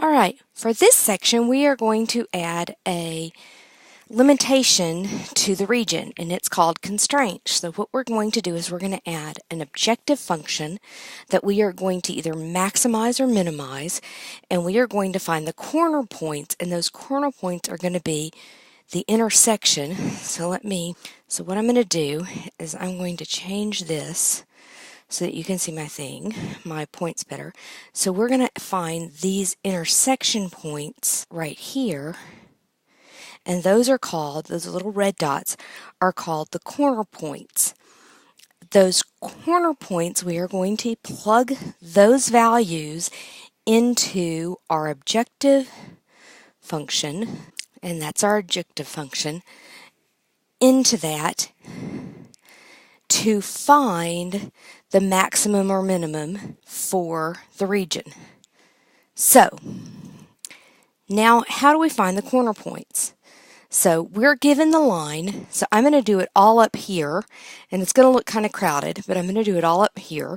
All right, for this section, we are going to add a limitation to the region, and it's called constraint. So what we're going to do is we're going to add an objective function that we are going to either maximize or minimize, and we are going to find the corner points, and those corner points are going to be the intersection. So what I'm going to do is I'm going to change this so that you can see my points better. So we're going to find these intersection points right here, and those little red dots are called the corner points. Those corner points, we are going to plug those values into our objective function, and that's our objective function, into that to find the maximum or minimum for the region. So, now how do we find the corner points? So we're given the line, so I'm going to do it all up here, and it's going to look kind of crowded, but I'm going to do it all up here,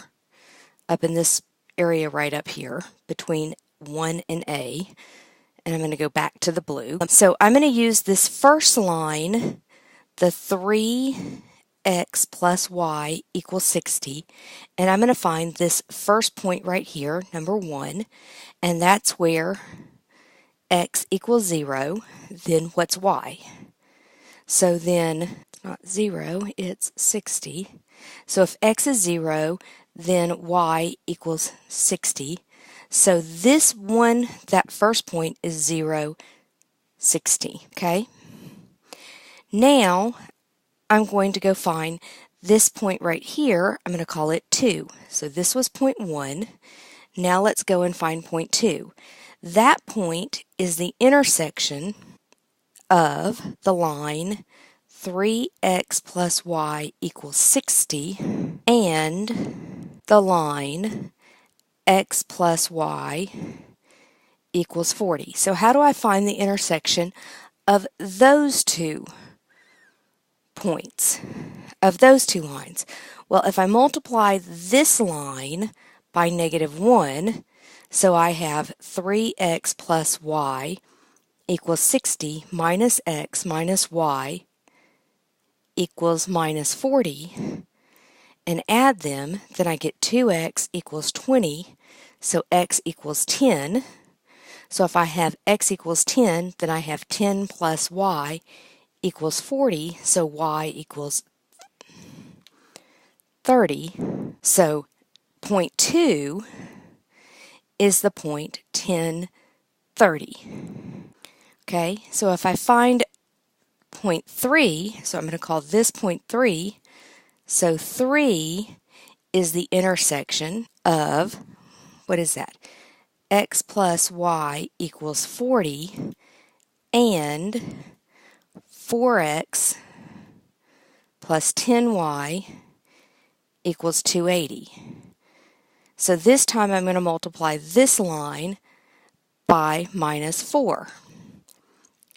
up in this area right up here, between 1 and A, and I'm going to go back to the blue. So I'm going to use this first line, the 3x plus y equals 60, and I'm going to find this first point right here, number 1, and that's where x equals 0, then what's y? So then, it's not 0, it's 60. So if x is 0, then y equals 60. So this one, that first point is 0, 60, okay? Now, I'm going to go find this point right here. I'm going to call it 2. So this was point 1. Now let's go and find point 2. That point is the intersection of the line 3x plus y equals 60 and the line x plus y equals 40. So how do I find the intersection of those two points, of those two lines? Well, if I multiply this line by -1, so I have 3x plus y equals 60 minus x minus y equals minus 40, and add them, then I get 2x equals 20, so x equals 10. So if I have x equals 10, then I have 10 plus y equals 40, so y equals 30. So point 2 is the point 10, 30. Okay, so if I find point 3, so I'm going to call this point 3, so 3 is the intersection of, what is that? X plus y equals 40 and 4x plus 10y equals 280. So this time I'm going to multiply this line by -4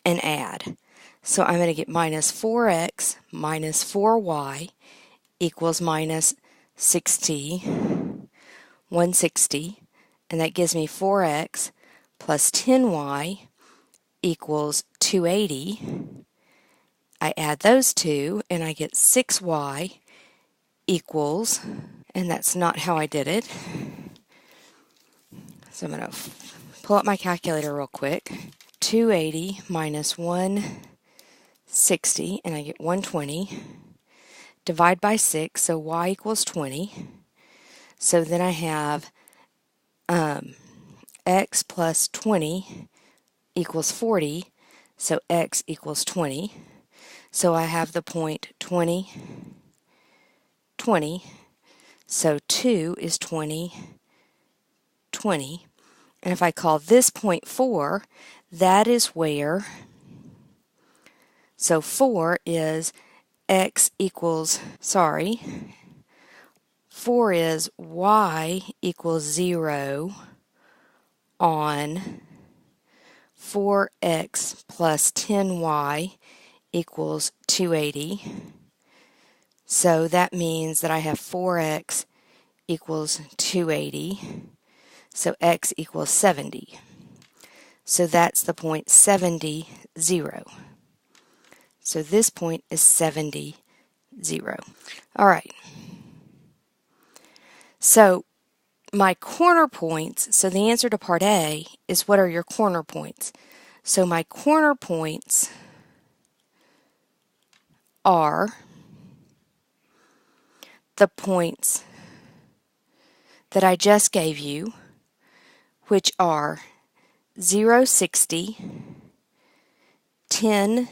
and add. So I'm going to get minus 4x minus 4y equals minus 60, 160, and that gives me 4x plus 10y equals 280. I add those two, and I get 6y equals, and that's not how I did it. So I'm going to pull up my calculator real quick. 280 minus 160, and I get 120. Divide by 6, so y equals 20. So then I have x plus 20 equals 40, so x equals 20. So I have the point 20, 20. So 2 is 20, 20. And if I call this point 4, that is where, so 4 is x equals, 4 is y equals 0 on 4x plus 10y equals 280. So that means that I have 4x equals 280. So x equals 70. So that's the point 70, 0. So this point is 70, 0. All right. So my corner points, so the answer to part A is what are your corner points? So my corner points are the points that I just gave you, which are 0, 60, 10,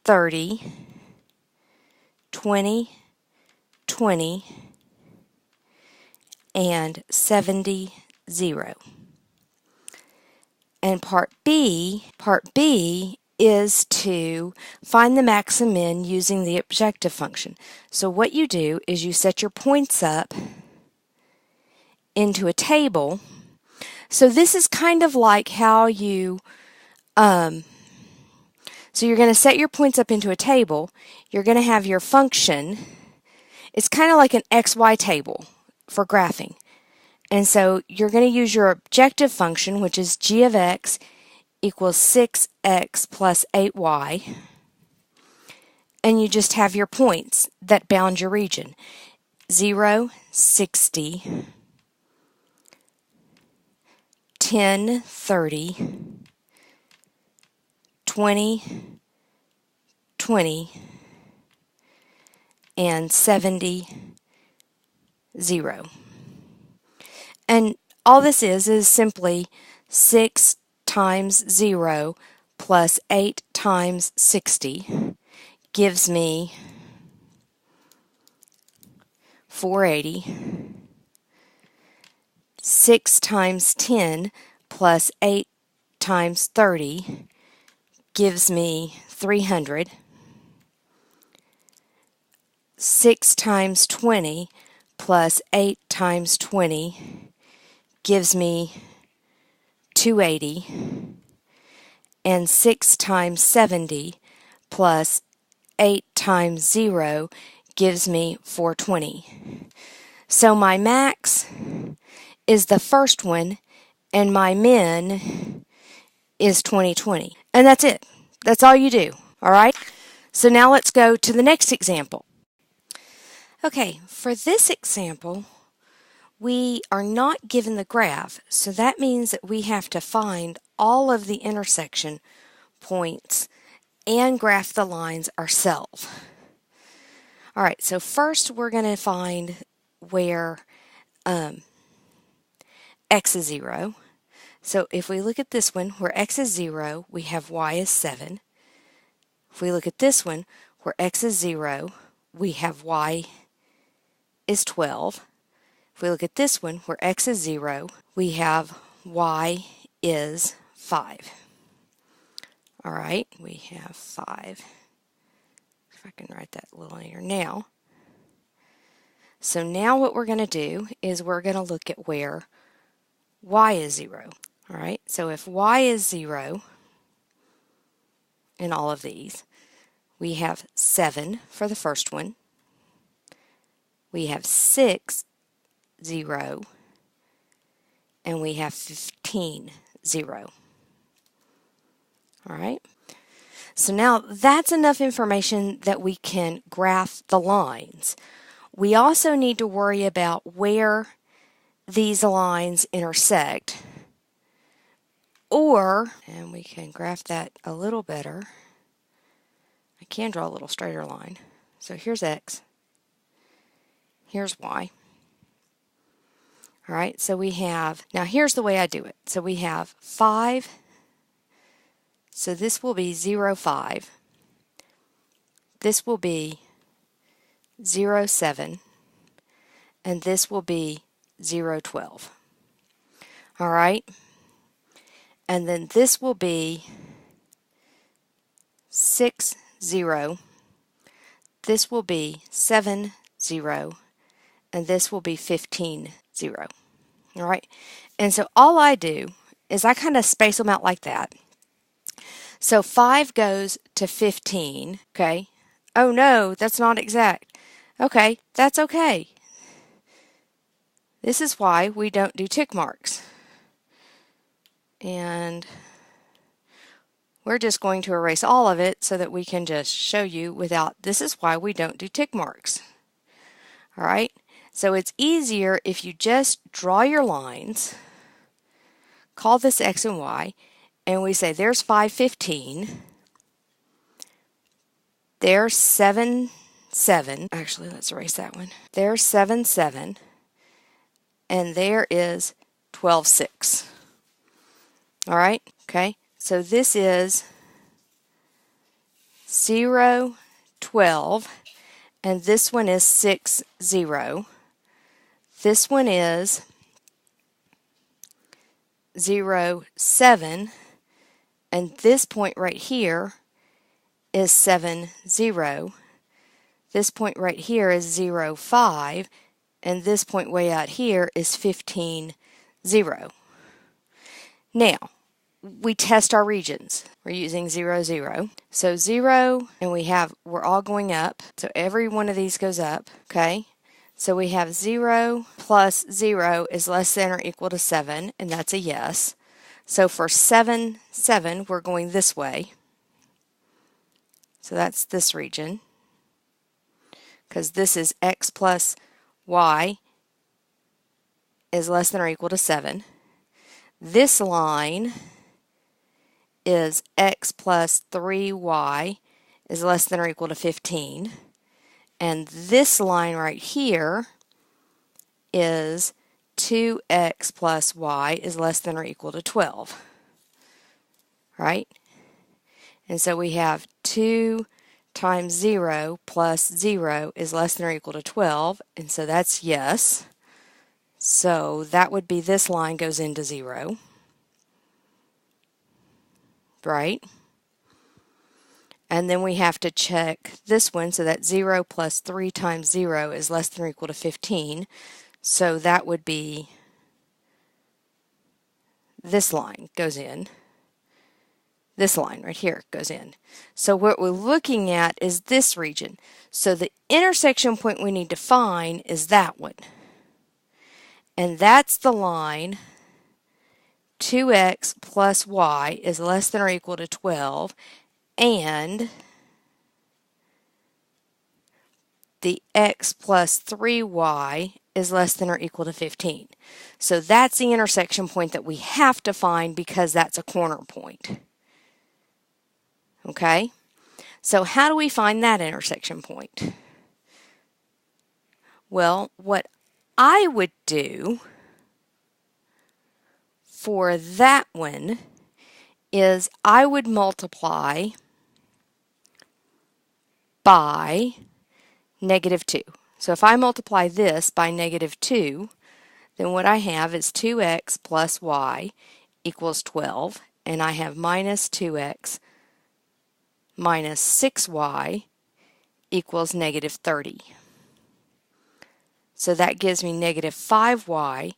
30, 20, 20, and 70, 0. And part B is to find the max and min using the objective function. So what you do is you set your points up into a table. So this is kind of like how you, so you're going to set your points up into a table. You're going to have your function. It's kind of like an XY table for graphing. And so you're going to use your objective function, which is g of x equals 6x plus 8y. And you just have your points that bound your region. 0, 60, 10, 30, 20, 20, and 70, 0. And all this is simply 6 times 0 plus 8 times 60 gives me 480. 6 times 10 plus 8 times 30 gives me 300. 6 times 20 plus 8 times 20 gives me 280. And 6 times 70 plus 8 times 0 gives me 420. So my max is the first one, and my min is 2020. And that's it. That's all you do. All right? So now let's go to the next example. Okay, for this example, we are not given the graph, so that means that we have to find all of the intersection points and graph the lines ourselves. All right, so first we're going to find where x is 0. So if we look at this one, where x is 0, we have y is 7. If we look at this one, where x is 0, we have y is 12. If we look at this one, where x is 0, we have y is 5. All right, we have 5. If I can write that linear now. So now what we're going to do is we're going to look at where y is 0. All right, so if y is 0 in all of these, we have 7 for the first one. We have 6, 0, and we have 15, 0. All right. So now that's enough information that we can graph the lines. We also need to worry about where these lines intersect, and we can graph that a little better. I can draw a little straighter line. So here's x, here's y. All right, so we have, now here's the way I do it. So we have 5, so this will be 0, 5. This will be 0, 7. And this will be 0, 12. All right, and then this will be 6, 0. This will be 7, 0. And this will be 15, 0. All right, and so all I do is I kind of space them out like that. So 5 goes to 15, okay? Oh no, that's not exact. Okay, that's okay. This is why we don't do tick marks. And we're just going to erase all of it so that we can just show you without, this is why we don't do tick marks. All right, so it's easier if you just draw your lines, call this X and Y, and we say there's 515, there's 7, 7, actually let's erase that one, there's 7, 7, and there is 12, 6. All right, okay, so this is 0, 12, and this one is 6, 0. This one is 0, 7, and this point right here is 7, 0. This point right here is 0, 5, and this point way out here is 15, 0. Now, we test our regions. We're using 0, 0. So 0, and we're all going up. So every one of these goes up, okay? So we have 0 plus 0 is less than or equal to 7, and that's a yes. So for 7, 7, we're going this way. So that's this region, because this is x plus y is less than or equal to 7. This line is x plus 3y is less than or equal to 15. And this line right here is 2x plus y is less than or equal to 12. Right? And so we have 2 times 0 plus 0 is less than or equal to 12. And so that's yes. So that would be this line goes into 0. Right? And then we have to check this one, so that 0 plus 3 times 0 is less than or equal to 15. So that would be this line goes in. This line right here goes in. So what we're looking at is this region. So the intersection point we need to find is that one. And that's the line 2x plus y is less than or equal to 12, and the x plus 3y is less than or equal to 15. So that's the intersection point that we have to find because that's a corner point. Okay? So how do we find that intersection point? Well, what I would do for that one is I would multiply by negative 2. So if I multiply this by negative 2, then what I have is 2x plus y equals 12, and I have minus 2x minus 6y equals negative 30. So that gives me negative 5y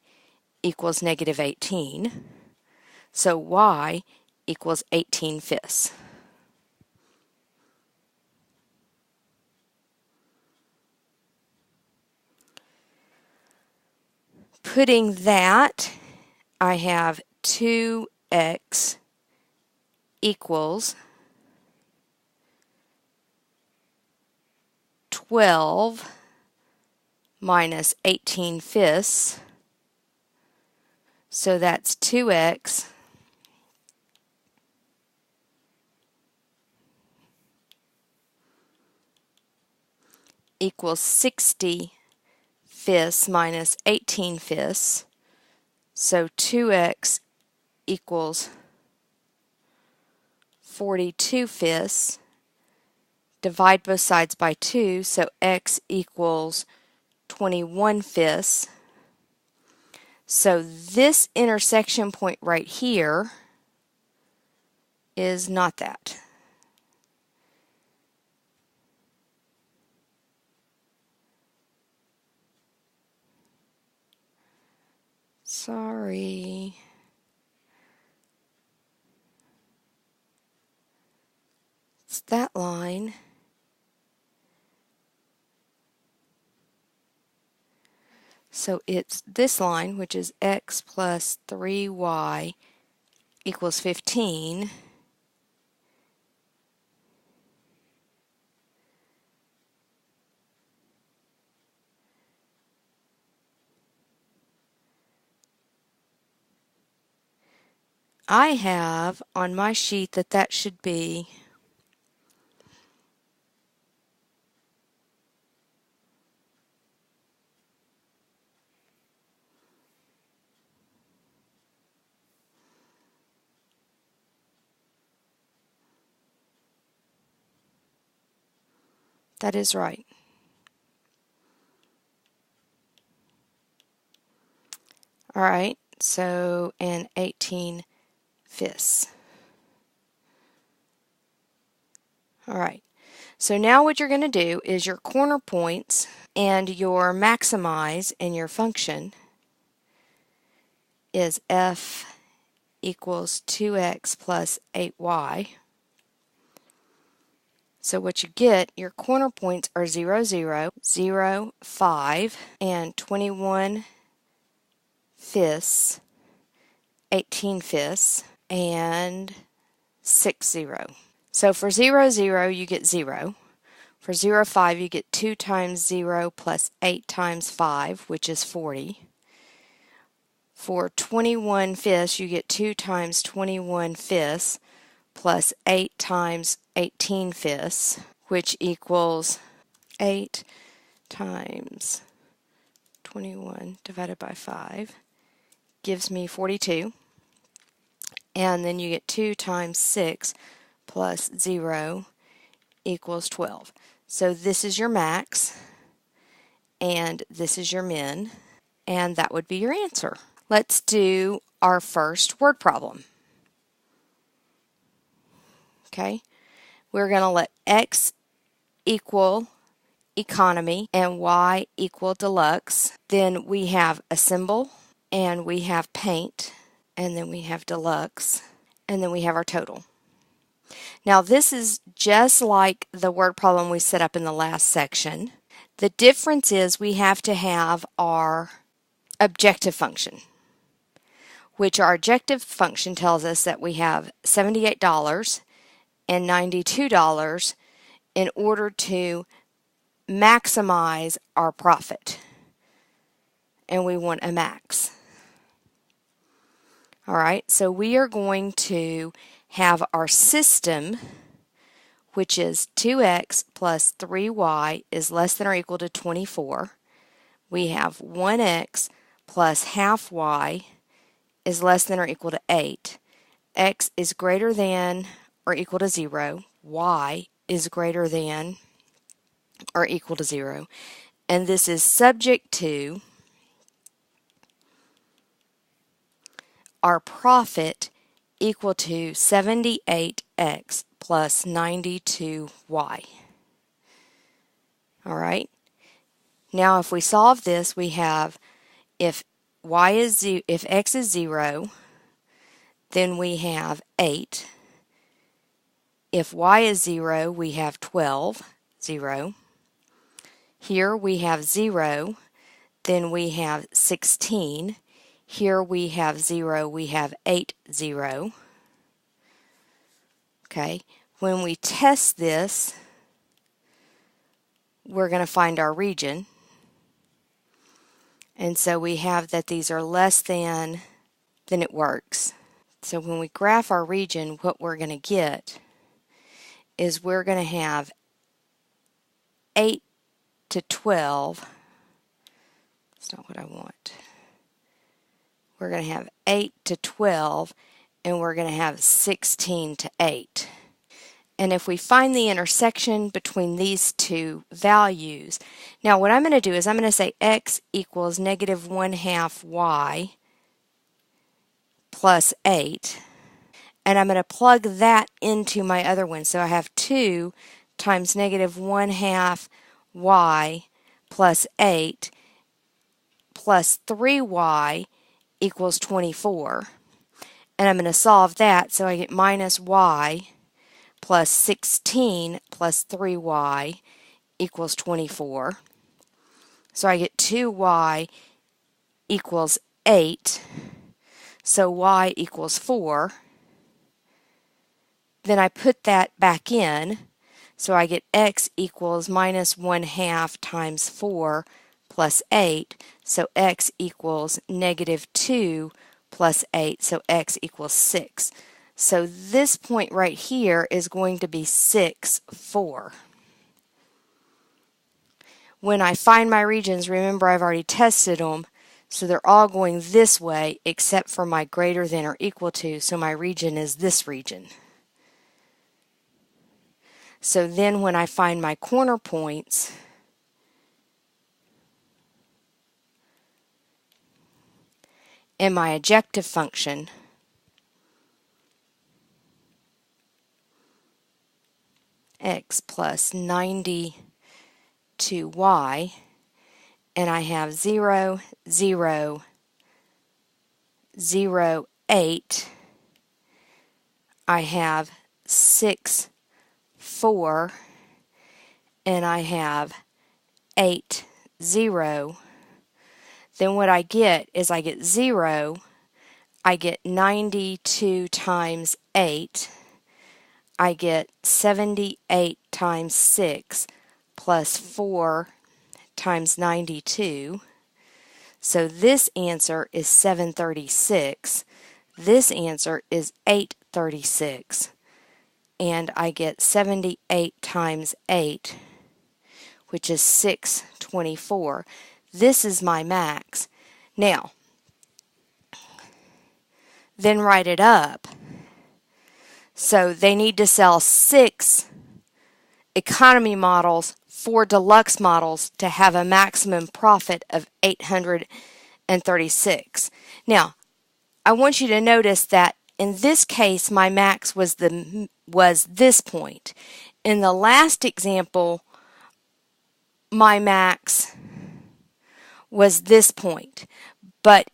equals negative 18. So y equals 18/5. Putting that, I have 2x equals 12 minus 18/5. So that's 2x equals 60/5 minus 18/5. So 2x equals 42/5. Divide both sides by 2, so x equals 21/5. So this intersection point right here is not that. Sorry. It's that line. So it's this line, which is x plus 3y equals 15, I have on my sheet that should be that is right. All right, so and 18/5. All right, so now what you're going to do is your corner points and your maximize in your function is f equals 2x plus 8y. So what you get, your corner points are 0, 0, 0, 5, and 21/5, 18/5, and 6, 0. So for 0, 0, you get 0. For 0, 5, you get 2 times 0 plus 8 times 5, which is 40. For 21/5, you get 2 times 21/5 plus 8 times 18/5, which equals 8 times 21 divided by 5 gives me 42. And then you get 2 times 6 plus 0 equals 12. So this is your max, and this is your min, and that would be your answer. Let's do our first word problem. Okay, we're going to let x equal economy and y equal deluxe. Then we have assemble, and we have paint, and then we have deluxe, and then we have our total. Now this is just like the word problem we set up in the last section. The difference is we have to have our objective function, which our objective function tells us that we have $78 and $92 in order to maximize our profit. And we want a max. All right, so we are going to have our system, which is 2x plus 3y is less than or equal to 24. We have 1x plus half y is less than or equal to 8. X is greater than or equal to 0. Y is greater than or equal to 0. And this is subject to our profit equal to 78x plus 92y. All right. Now if we solve this, we have if x is 0, then we have 8. If y is 0, we have 12, 0. Here we have 0, then we have 16. Here we have 0, we have 8, 0. Okay, when we test this, we're going to find our region. And so we have that these are less than, then it works. So when we graph our region, what we're going to get is we're going to have 8 to 12. That's not what I want. We're going to have 8 to 12, and we're going to have 16 to 8. And if we find the intersection between these two values, now what I'm going to do is I'm going to say x equals negative 1/2 y plus 8, and I'm going to plug that into my other one. So I have 2 times negative 1/2 y plus 8 plus 3y equals 24. And I'm going to solve that, so I get minus y plus 16 plus 3y equals 24. So I get 2y equals 8. So y equals 4. then I put that back in. So I get x equals minus 1/2 times 4 plus 8. So x equals negative 2 plus 8. So x equals 6. So this point right here is going to be 6, 4. When I find my regions, remember I've already tested them, so they're all going this way except for my greater than or equal to, so my region is this region. So then when I find my corner points, and my objective function, x plus 92y, and I have 0, 0, 0, 8, I have 6, 4, and I have 8, 0, then what I get is I get 0, I get 92 times 8, I get 78 times 6 plus 4 times 92. So this answer is 736. This answer is 836. And I get 78 times 8, which is 624. This is my max. Now, then write it up. So they need to sell 6 economy models, 4 deluxe models to have a maximum profit of 836. Now, I want you to notice that in this case my max was this point. In the last example, my max was this point. But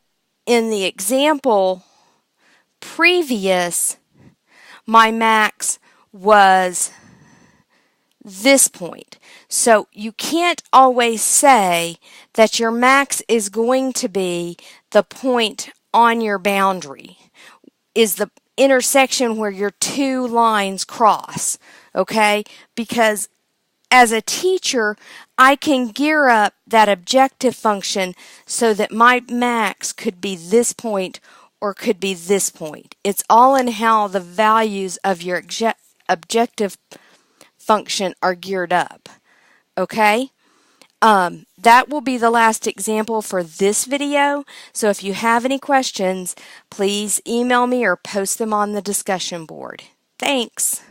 in the example previous, my max was this point. So you can't always say that your max is going to be the point on your boundary, is the intersection where your two lines cross, okay? Because as a teacher, I can gear up that objective function so that my max could be this point or could be this point. It's all in how the values of your objective function are geared up, okay? That will be the last example for this video. So if you have any questions, please email me or post them on the discussion board. Thanks.